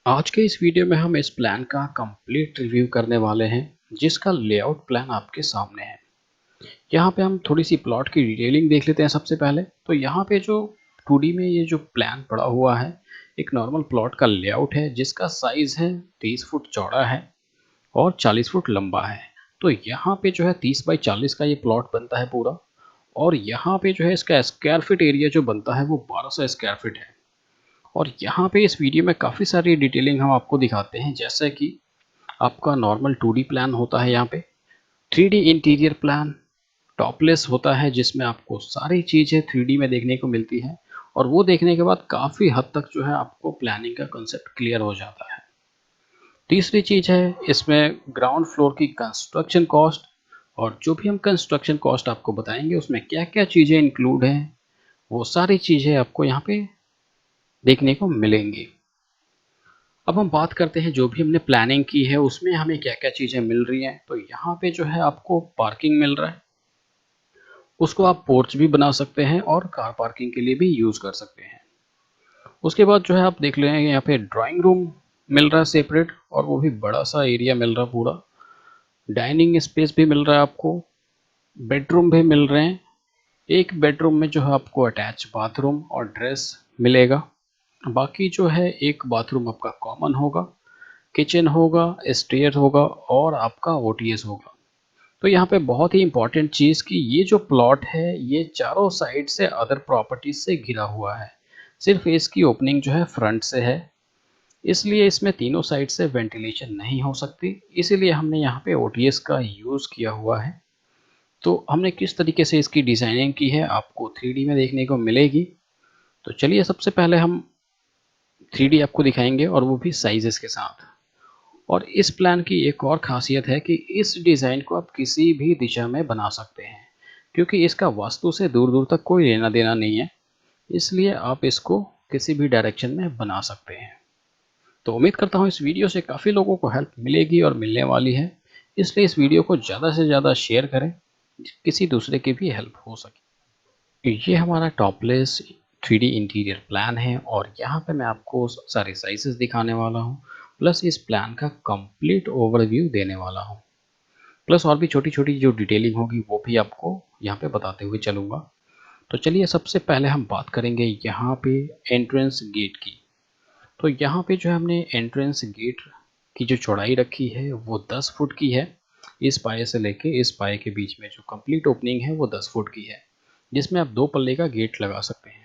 आज के इस वीडियो में हम इस प्लान का कंप्लीट रिव्यू करने वाले हैं जिसका लेआउट प्लान आपके सामने है। यहाँ पे हम थोड़ी सी प्लॉट की डिटेलिंग देख लेते हैं। सबसे पहले तो यहाँ पे जो 2D में ये जो प्लान पड़ा हुआ है, एक नॉर्मल प्लॉट का लेआउट है जिसका साइज है 30 फुट चौड़ा है और 40 फुट लंबा है। तो यहाँ पे जो है 30 बाई 40 का ये प्लॉट बनता है पूरा। और यहाँ पे जो है इसका स्क्वायर फीट एरिया जो बनता है वो 1200 स्क्वायर फीट है। और यहाँ पे इस वीडियो में काफ़ी सारी डिटेलिंग हम आपको दिखाते हैं, जैसे कि आपका नॉर्मल 2D प्लान होता है, यहाँ पे 3D इंटीरियर प्लान टॉपलेस होता है जिसमें आपको सारी चीज़ें 3D में देखने को मिलती है। और वो देखने के बाद काफ़ी हद तक जो है आपको प्लानिंग का कंसेप्ट क्लियर हो जाता है। तीसरी चीज़ है इसमें ग्राउंड फ्लोर की कंस्ट्रक्शन कॉस्ट। और जो भी हम कंस्ट्रक्शन कॉस्ट आपको बताएंगे उसमें क्या क्या चीज़ें इंक्लूड हैं, वो सारी चीज़ें आपको यहाँ पे देखने को मिलेंगी। अब हम बात करते हैं जो भी हमने प्लानिंग की है उसमें हमें क्या क्या चीज़ें मिल रही हैं। तो यहाँ पे जो है आपको पार्किंग मिल रहा है, उसको आप पोर्च भी बना सकते हैं और कार पार्किंग के लिए भी यूज़ कर सकते हैं। उसके बाद जो है आप देख लेंगे यहाँ पे ड्राइंग रूम मिल रहा है सेपरेट, और वो भी बड़ा सा एरिया मिल रहा है पूरा। डाइनिंग स्पेस भी मिल रहा है आपको, बेडरूम भी मिल रहे हैं। एक बेडरूम में जो है आपको अटैच बाथरूम और ड्रेस मिलेगा। बाकी जो है एक बाथरूम आपका कॉमन होगा, किचन होगा, स्टेयर होगा और आपका ओटीएस होगा। तो यहाँ पे बहुत ही इंपॉर्टेंट चीज़ कि ये जो प्लॉट है ये चारों साइड से अदर प्रॉपर्टीज से घिरा हुआ है। सिर्फ इसकी ओपनिंग जो है फ्रंट से है, इसलिए इसमें तीनों साइड से वेंटिलेशन नहीं हो सकती। इसीलिए हमने यहाँ पे ओटीएस का यूज़ किया हुआ है। तो हमने किस तरीके से इसकी डिज़ाइनिंग की है आपको 3D में देखने को मिलेगी। तो चलिए सबसे पहले हम 3D आपको दिखाएंगे, और वो भी साइजेस के साथ। और इस प्लान की एक और ख़ासियत है कि इस डिज़ाइन को आप किसी भी दिशा में बना सकते हैं, क्योंकि इसका वास्तु से दूर दूर तक कोई लेना देना नहीं है। इसलिए आप इसको किसी भी डायरेक्शन में बना सकते हैं। तो उम्मीद करता हूँ इस वीडियो से काफ़ी लोगों को हेल्प मिलेगी और मिलने वाली है। इसलिए इस वीडियो को ज़्यादा से ज़्यादा शेयर करें, किसी दूसरे की भी हेल्प हो सके। ये हमारा टॉपलेस 3D इंटीरियर प्लान है और यहाँ पे मैं आपको सारे साइजेस दिखाने वाला हूँ, प्लस इस प्लान का कंप्लीट ओवरव्यू देने वाला हूँ। प्लस और भी छोटी छोटी जो डिटेलिंग होगी वो भी आपको यहाँ पे बताते हुए चलूँगा। तो चलिए सबसे पहले हम बात करेंगे यहाँ पे एंट्रेंस गेट की। तो यहाँ पे जो है हमने एंट्रेंस गेट की जो चौड़ाई रखी है वो 10 फुट की है। इस पाए से लेके इस पाए के बीच में जो कंप्लीट ओपनिंग है वो 10 फुट की है, जिसमें आप 2 पल्ले का गेट लगा सकते हैं।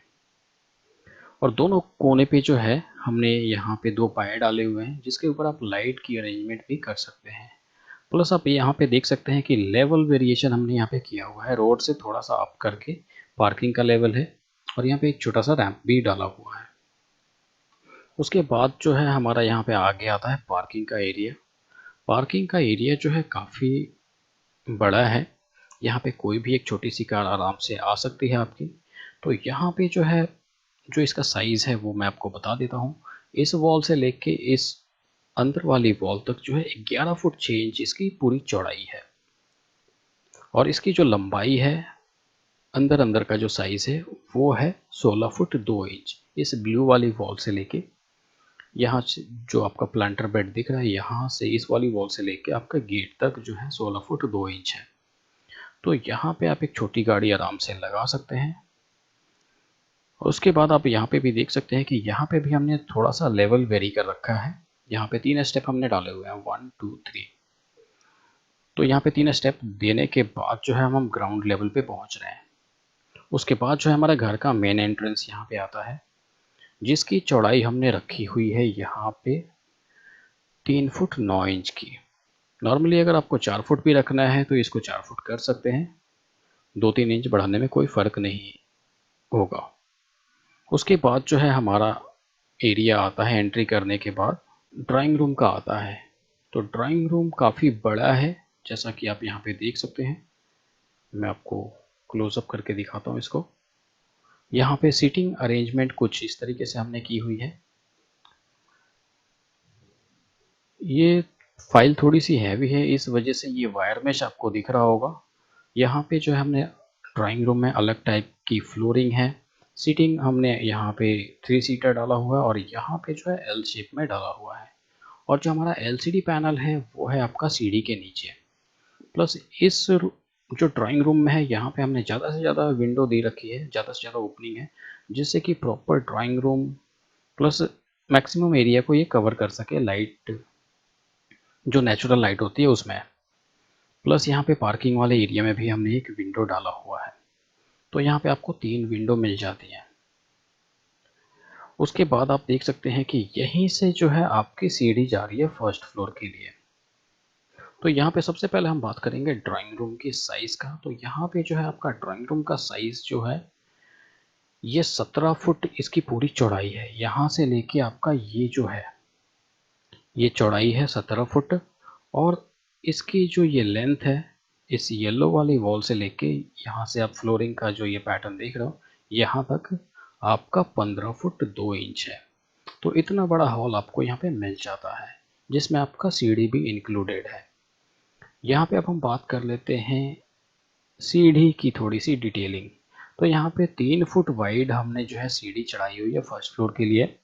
और दोनों कोने पे जो है हमने यहाँ पे 2 पाए डाले हुए हैं जिसके ऊपर आप लाइट की अरेंजमेंट भी कर सकते हैं। प्लस आप यहाँ पे देख सकते हैं कि लेवल वेरिएशन हमने यहाँ पे किया हुआ है, रोड से थोड़ा सा अप करके पार्किंग का लेवल है, और यहाँ पे एक छोटा सा रैंप भी डाला हुआ है। उसके बाद जो है हमारा यहाँ पे आगे आता है पार्किंग का एरिया। पार्किंग का एरिया जो है काफ़ी बड़ा है, यहाँ पे कोई भी एक छोटी सी कार आराम से आ सकती है आपकी। तो यहाँ पे जो है जो इसका साइज़ है वो मैं आपको बता देता हूँ। इस वॉल से लेके इस अंदर वाली वॉल तक जो है 11 फुट 6 इंच इसकी पूरी चौड़ाई है। और इसकी जो लंबाई है अंदर अंदर का जो साइज़ है वो है 16 फुट 2 इंच। इस ब्लू वाली वॉल से लेके यहाँ से जो आपका प्लांटर बेड दिख रहा है, यहाँ से इस वाली वॉल से लेके आपका गेट तक जो है 16 फुट 2 इंच है। तो यहाँ पे आप एक छोटी गाड़ी आराम से लगा सकते हैं। और उसके बाद आप यहाँ पे भी देख सकते हैं कि यहाँ पे भी हमने थोड़ा सा लेवल वेरी कर रखा है। यहाँ पे 3 स्टेप हमने डाले हुए हैं, 1 2 3। तो यहाँ पे 3 स्टेप देने के बाद जो है हम ग्राउंड लेवल पे पहुँच रहे हैं। उसके बाद जो है हमारा घर का मेन एंट्रेंस यहाँ पे आता है, जिसकी चौड़ाई हमने रखी हुई है यहाँ पे 3 फुट 9 इंच की। नॉर्मली अगर आपको 4 फुट भी रखना है तो इसको 4 फुट कर सकते हैं, 2-3 इंच बढ़ाने में कोई फ़र्क नहीं होगा। उसके बाद जो है हमारा एरिया आता है एंट्री करने के बाद ड्राइंग रूम का आता है। तो ड्राइंग रूम काफ़ी बड़ा है, जैसा कि आप यहाँ पे देख सकते हैं। मैं आपको क्लोजअप करके दिखाता हूँ इसको। यहाँ पे सीटिंग अरेंजमेंट कुछ इस तरीके से हमने की हुई है। ये फाइल थोड़ी सी हैवी है, इस वजह से ये वायर मेश आपको दिख रहा होगा। यहाँ पे जो है हमने ड्राइंग रूम में अलग टाइप की फ्लोरिंग है, सीटिंग हमने यहाँ पे 3 सीटर डाला हुआ है और यहाँ पे जो है एल शेप में डाला हुआ है। और जो हमारा एलसीडी पैनल है वो है आपका सीढ़ी के नीचे। प्लस जो ड्राइंग रूम में है यहाँ पे हमने ज़्यादा से ज़्यादा विंडो दे रखी है, ज़्यादा से ज़्यादा ओपनिंग है, जिससे कि proper drawing room plus maximum area को ये कवर कर सके, लाइट जो नेचुरल लाइट होती है उसमें। प्लस यहाँ पे पार्किंग वाले एरिया में भी हमने एक विंडो डाला हुआ है, तो यहाँ पे आपको 3 विंडो मिल जाती हैं। उसके बाद आप देख सकते हैं कि यहीं से जो है आपकी सीढ़ी जा रही है फर्स्ट फ्लोर के लिए। तो यहाँ पे सबसे पहले हम बात करेंगे ड्राइंग रूम की साइज़ का। तो यहाँ पे जो है आपका ड्राइंग रूम का साइज़ जो है ये 17 फुट इसकी पूरी चौड़ाई है। यहाँ से लेके आपका ये जो है ये चौड़ाई है 17 फुट, और इसकी जो ये लेंथ है इस येलो वाली वॉल से लेके यहाँ से आप फ्लोरिंग का जो ये पैटर्न देख रहे हो यहाँ तक आपका 15 फुट 2 इंच है। तो इतना बड़ा हॉल आपको यहाँ पे मिल जाता है, जिसमें आपका सीढ़ी भी इंक्लूडेड है। यहाँ पे अब हम बात कर लेते हैं सीढ़ी की थोड़ी सी डिटेलिंग। तो यहाँ पे 3 फुट वाइड हमने जो है सीढ़ी चढ़ाई हुई है फर्स्ट फ्लोर के लिए,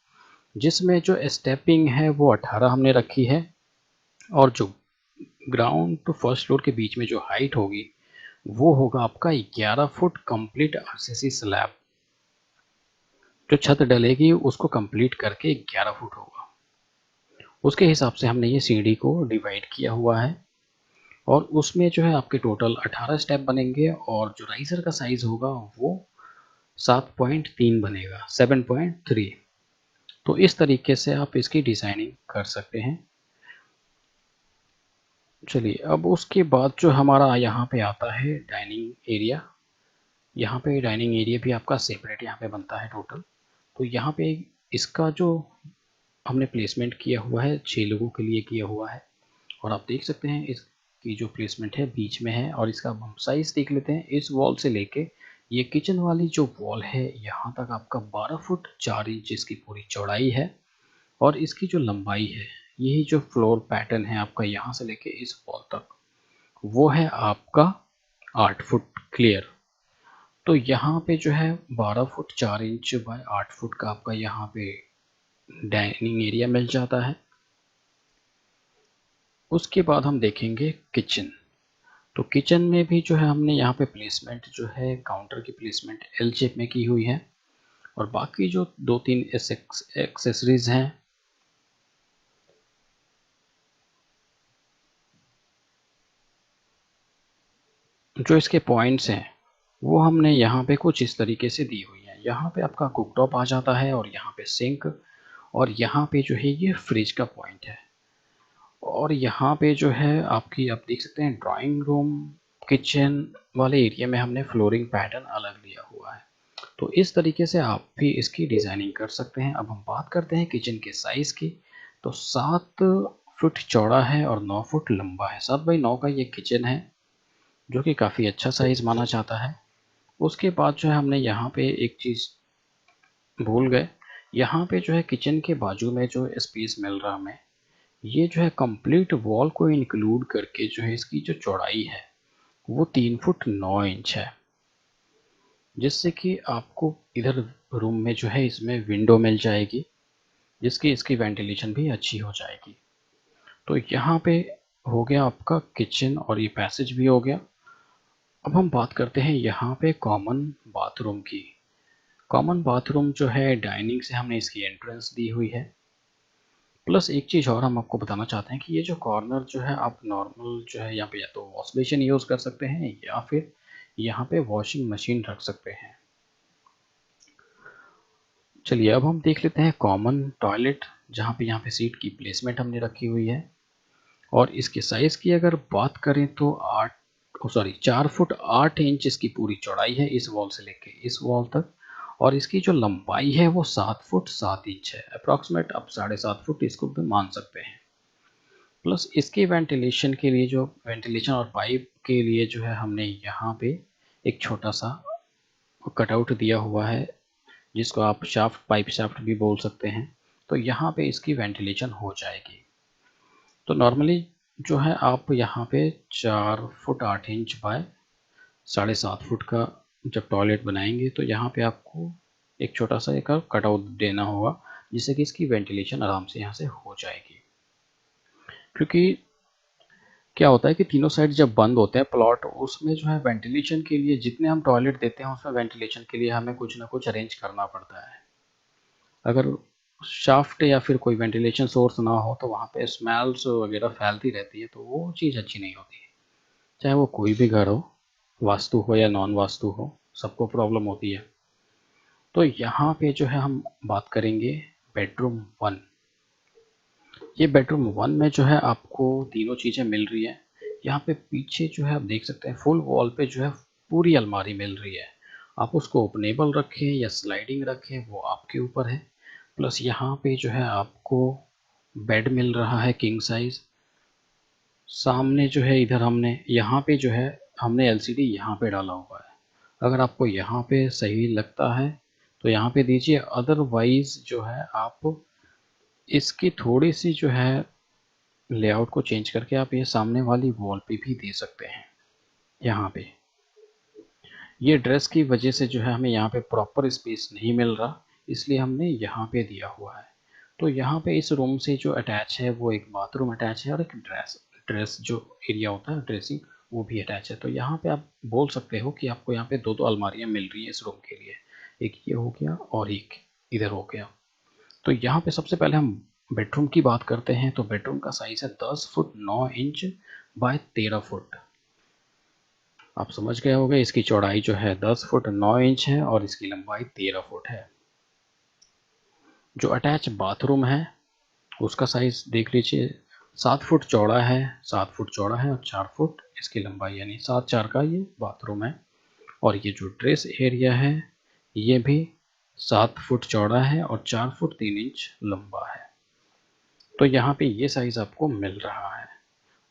जिसमें जो स्टेपिंग है वो 18 हमने रखी है, और जो ग्राउंड टू फर्स्ट फ्लोर के बीच में जो हाइट होगी वो होगा आपका 11 फुट कंप्लीट आरसीसी स्लैब। जो छत डलेगी उसको कंप्लीट करके 11 फुट होगा। उसके हिसाब से हमने ये सीढ़ी को डिवाइड किया हुआ है, और उसमें जो है आपके टोटल 18 स्टेप बनेंगे, और जो राइजर का साइज होगा वो 7.3 बनेगा, 7.3। तो इस तरीके से आप इसकी डिज़ाइनिंग कर सकते हैं। चलिए अब उसके बाद जो हमारा यहाँ पे आता है डाइनिंग एरिया। यहाँ पे डाइनिंग एरिया भी आपका सेपरेट यहाँ पे बनता है टोटल। तो यहाँ पे इसका जो हमने प्लेसमेंट किया हुआ है 6 लोगों के लिए किया हुआ है, और आप देख सकते हैं इसकी जो प्लेसमेंट है बीच में है। और इसका हम साइज़ देख लेते हैं। इस वॉल से लेके ये किचन वाली जो वॉल है यहाँ तक आपका 12 फुट 4 इंच इसकी पूरी चौड़ाई है, और इसकी जो लंबाई है यही जो फ्लोर पैटर्न है आपका यहाँ से लेके इस वॉल तक वो है आपका 8 फुट क्लियर। तो यहाँ पे जो है 12 फुट 4 इंच बाय 8 फुट का आपका यहाँ पे डाइनिंग एरिया मिल जाता है। उसके बाद हम देखेंगे किचन। तो किचन में भी जो है हमने यहाँ पे प्लेसमेंट जो है काउंटर की प्लेसमेंट एल शेप में की हुई है, और बाकी जो 2-3 एक्सेसरीज हैं जो इसके पॉइंट्स हैं वो हमने यहाँ पे कुछ इस तरीके से दी हुई है। यहाँ पे आपका कुकटॉप आ जाता है, और यहाँ पे सिंक, और यहाँ पे जो है ये फ्रिज का पॉइंट है, और यहाँ पे जो है आपकी आप देख सकते हैं ड्राइंग रूम किचन वाले एरिया में हमने फ्लोरिंग पैटर्न अलग लिया हुआ है। तो इस तरीके से आप भी इसकी डिज़ाइनिंग कर सकते हैं। अब हम बात करते हैं किचन के साइज़ की। तो 7 फुट चौड़ा है और 9 फुट लंबा है। 7x9 का ये किचन है, जो कि काफ़ी अच्छा साइज़ माना जाता है। उसके बाद जो है हमने यहाँ पे एक चीज़ भूल गए। यहाँ पे जो है किचन के बाजू में जो स्पेस मिल रहा हमें, ये जो है कंप्लीट वॉल को इंक्लूड करके जो है इसकी जो चौड़ाई है वो 3 फुट 9 इंच है, जिससे कि आपको इधर रूम में जो है इसमें विंडो मिल जाएगी, जिसकी इसकी वेंटिलेशन भी अच्छी हो जाएगी। तो यहाँ पे हो गया आपका किचन, और ये पैसेज भी हो गया। अब हम बात करते हैं यहाँ पे कॉमन बाथरूम की। कॉमन बाथरूम जो है डाइनिंग से हमने इसकी एंट्रेंस दी हुई है। प्लस एक चीज़ और हम आपको बताना चाहते हैं कि ये जो कॉर्नर जो है आप नॉर्मल जो है यहाँ पे या तो वॉश बेसिन यूज़ कर सकते हैं, या फिर यहाँ पे वॉशिंग मशीन रख सकते हैं। चलिए अब हम देख लेते हैं कॉमन टॉयलेट, जहाँ पे यहाँ पे सीट की प्लेसमेंट हमने रखी हुई है। और इसके साइज़ की अगर बात करें तो 4 फुट 8 इंच इसकी पूरी चौड़ाई है इस वॉल से लेके इस वॉल तक, और इसकी जो लंबाई है वो 7 फुट 7 इंच है। अप्रॉक्सीमेट आप 7.5 फुट इसको भी मान सकते हैं। प्लस इसके वेंटिलेशन के लिए जो वेंटिलेशन और पाइप के लिए जो है हमने यहाँ पे एक छोटा सा कटआउट दिया हुआ है, जिसको आप शाफ्ट पाइप शाफ्ट भी बोल सकते हैं। तो यहाँ पे इसकी वेंटिलेशन हो जाएगी। तो नॉर्मली जो है आप यहाँ पे 4 फुट 8 इंच बाय 7.5 फुट का जब टॉयलेट बनाएंगे तो यहाँ पे आपको एक छोटा सा एक कटआउट देना होगा, जिससे कि इसकी वेंटिलेशन आराम से यहाँ से हो जाएगी। क्योंकि क्या होता है कि तीनों साइड जब बंद होते हैं प्लॉट, उसमें जो है वेंटिलेशन के लिए जितने हम टॉयलेट देते हैं उसमें वेंटिलेशन के लिए हमें कुछ ना कुछ अरेंज करना पड़ता है। अगर शाफ्ट या फिर कोई वेंटिलेशन सोर्स ना हो तो वहाँ पे स्मेल्स वगैरह फैलती रहती है, तो वो चीज़ अच्छी नहीं होती है। चाहे वो कोई भी घर हो, वास्तु हो या नॉन वास्तु हो, सबको प्रॉब्लम होती है। तो यहाँ पे जो है हम बात करेंगे बेडरूम 1। ये बेडरूम 1 में जो है आपको तीनों चीज़ें मिल रही है। यहाँ पे पीछे जो है आप देख सकते हैं फुल वॉल पे जो है पूरी अलमारी मिल रही है। आप उसको ओपनेबल रखें या स्लाइडिंग रखें, वो आपके ऊपर है। प्लस यहाँ पे जो है आपको बेड मिल रहा है किंग साइज। सामने जो है इधर हमने यहाँ पे जो है हमने एलसीडी यहाँ पे डाला हुआ है। अगर आपको यहाँ पे सही लगता है तो यहाँ पे दीजिए, अदरवाइज जो है आप इसकी थोड़ी सी जो है लेआउट को चेंज करके आप ये सामने वाली वॉल पे भी दे सकते हैं। यहाँ पे ये ड्रेस की वजह से जो है हमें यहाँ पे प्रॉपर स्पेस नहीं मिल रहा, इसलिए हमने यहाँ पे दिया हुआ है। तो यहाँ पे इस रूम से जो अटैच है वो एक बाथरूम अटैच है और एक ड्रेस जो एरिया होता है ड्रेसिंग, वो भी अटैच है। तो यहाँ पे आप बोल सकते हो कि आपको यहाँ पे दो दो अलमारियाँ मिल रही है इस रूम के लिए, एक ये हो गया और एक इधर हो गया। तो यहाँ पे सबसे पहले हम बेडरूम की बात करते हैं। तो बेडरूम का साइज है 10 फुट 9 इंच बाय 13 फुट। आप समझ गए होंगे, इसकी चौड़ाई जो है 10 फुट 9 इंच है और इसकी लंबाई 13 फुट है। जो अटैच बाथरूम है उसका साइज देख लीजिए, 7 फुट चौड़ा है, 7 फुट चौड़ा है और 4 फुट इसकी लंबाई, यानी 7 4 का ये बाथरूम है। और ये जो ड्रेस एरिया है ये भी 7 फुट चौड़ा है और 4 फुट 3 इंच लंबा है। तो यहाँ पे ये साइज आपको मिल रहा है।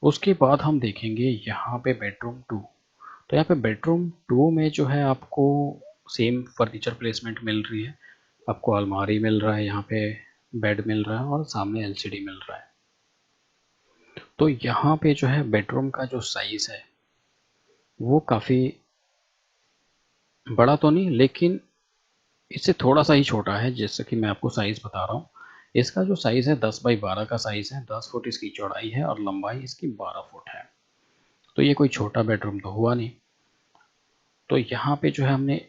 उसके बाद हम देखेंगे यहाँ पे बेडरूम 2। तो यहाँ पे बेडरूम 2 में जो है आपको सेम फर्नीचर प्लेसमेंट मिल रही है। आपको अलमारी मिल रहा है, यहाँ पे बेड मिल रहा है और सामने एलसीडी मिल रहा है। तो यहाँ पे जो है बेडरूम का जो साइज है वो काफ़ी बड़ा तो नहीं, लेकिन इससे थोड़ा सा ही छोटा है। जैसे कि मैं आपको साइज बता रहा हूँ, इसका जो साइज है 10 बाई 12 का साइज है, 10 फुट इसकी चौड़ाई है और लंबाई इसकी 12 फुट है। तो ये कोई छोटा बेडरूम तो हुआ नहीं। तो यहाँ पे जो है हमने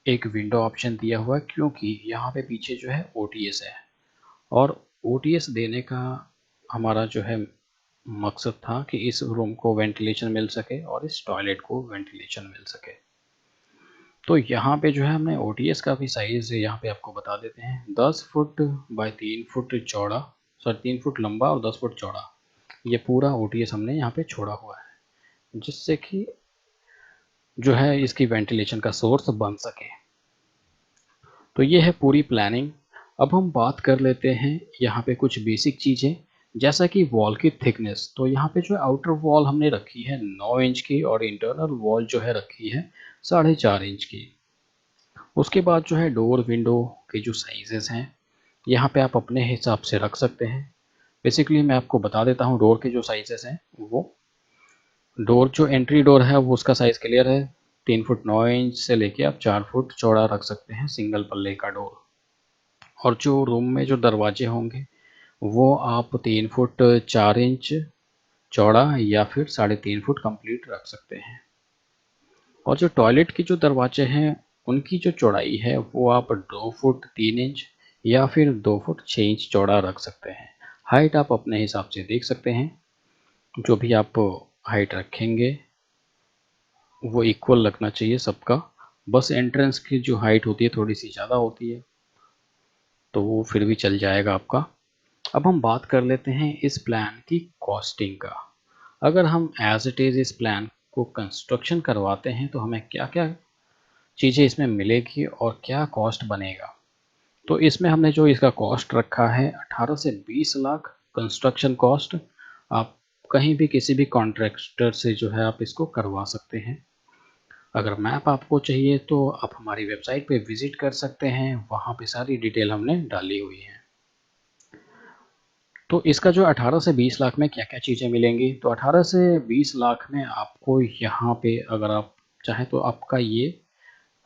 एक विंडो ऑप्शन दिया हुआ है, क्योंकि यहाँ पे पीछे जो है ओटीएस है और ओटीएस देने का हमारा जो है मकसद था कि इस रूम को वेंटिलेशन मिल सके और इस टॉयलेट को वेंटिलेशन मिल सके। तो यहाँ पे जो है हमने ओटीएस का भी साइज यहाँ पे आपको बता देते हैं, 10 फुट बाय 3 फुट चौड़ा, सॉरी 3 फुट लंबा और 10 फुट चौड़ा। ये पूरा ओटीएस हमने यहाँ पे छोड़ा हुआ है, जिससे कि जो है इसकी वेंटिलेशन का सोर्स बन सके। तो ये है पूरी प्लानिंग। अब हम बात कर लेते हैं यहाँ पे कुछ बेसिक चीज़ें, जैसा कि वॉल की थिकनेस। तो यहाँ पे जो आउटर वॉल हमने रखी है 9 इंच की और इंटरनल वॉल जो है रखी है 4.5 इंच की। उसके बाद जो है डोर विंडो के जो साइजेस हैं यहाँ पे आप अपने हिसाब से रख सकते हैं। बेसिकली मैं आपको बता देता हूँ डोर के जो साइजेस हैं। वो डोर जो एंट्री डोर है वो उसका साइज़ क्लियर है, 3 फुट 9 इंच से लेके आप 4 फुट चौड़ा रख सकते हैं सिंगल पल्ले का डोर। और जो रूम में जो दरवाजे होंगे वो आप 3 फुट 4 इंच चौड़ा या फिर 3.5 फुट कंप्लीट रख सकते हैं। और जो टॉयलेट के जो दरवाजे हैं उनकी जो चौड़ाई है वो आप 2 फुट 3 इंच या फिर 2 फुट 6 इंच चौड़ा रख सकते हैं। हाइट आप अपने हिसाब से देख सकते हैं, जो भी आप हाइट रखेंगे वो इक्वल लगना चाहिए सबका। बस एंट्रेंस की जो हाइट होती है थोड़ी सी ज़्यादा होती है, तो वो फिर भी चल जाएगा आपका। अब हम बात कर लेते हैं इस प्लान की कॉस्टिंग का। अगर हम एज इट इज़ इस प्लान को कंस्ट्रक्शन करवाते हैं तो हमें क्या क्या चीज़ें इसमें मिलेगी और क्या कॉस्ट बनेगा। तो इसमें हमने जो इसका कॉस्ट रखा है 18 से 20 लाख कंस्ट्रक्शन कॉस्ट। आप कहीं भी किसी भी कॉन्ट्रैक्टर से जो है आप इसको करवा सकते हैं। अगर मैप आपको चाहिए तो आप हमारी वेबसाइट पे विज़िट कर सकते हैं, वहाँ पे सारी डिटेल हमने डाली हुई है। तो इसका जो 18 से 20 लाख में क्या क्या चीज़ें मिलेंगी, तो 18 से 20 लाख में आपको यहाँ पे अगर आप चाहें तो आपका ये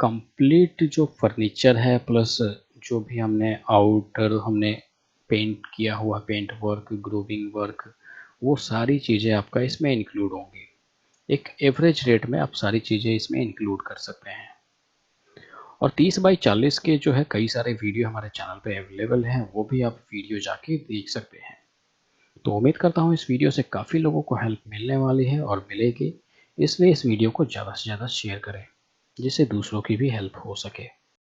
कंप्लीट जो फर्नीचर है प्लस जो भी हमने पेंट किया हुआ पेंट वर्क, ग्रूविंग वर्क, वो सारी चीज़ें आपका इसमें इंक्लूड होंगी। एक एवरेज रेट में आप सारी चीज़ें इसमें इंक्लूड कर सकते हैं। और 30 बाई 40 के जो है कई सारे वीडियो हमारे चैनल पे अवेलेबल हैं, वो भी आप वीडियो जाके देख सकते हैं। तो उम्मीद करता हूँ इस वीडियो से काफ़ी लोगों को हेल्प मिलने वाली है और मिलेगी, इसलिए इस वीडियो को ज़्यादा से ज़्यादा शेयर करें, जिससे दूसरों की भी हेल्प हो सके।